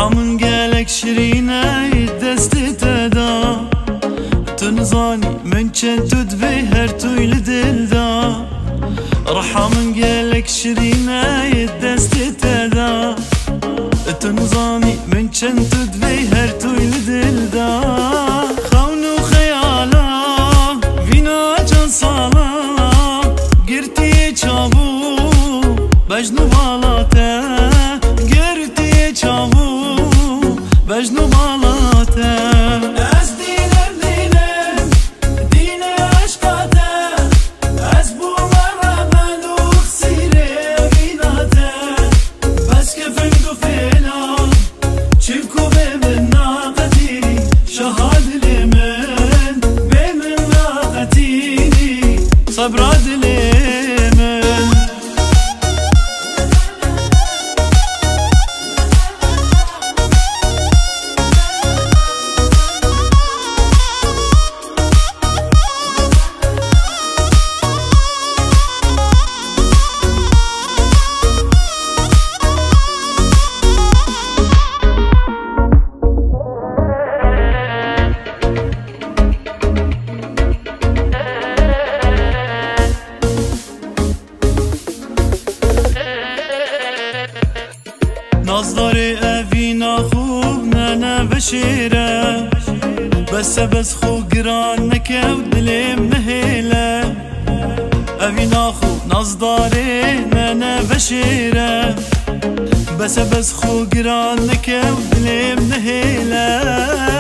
من قالك شرينة دست تدا تنظاني من كنت تبهر تويل دلدا رحا من قالك شرينة دست تدا تنظاني من كنت تبهر تويل دلدا خونو خيالا فينا جان صالا قرتي چابو بجنو بالاته قرتي چابو بجنو بالاته از دینم دینم دین عشقاته از بو مرملوخ سیره ویناته بس که فندو فعلا چیکو بمن ناقتینی شهاد لمن بمن ناقتینی صبراد لمن نازداری اوینا خوب نه بشیره بس خوب گران نکو دلیم نهیله اوینا خوب نازداری نه بشیره بس خوب گران نکو دلیم نهیله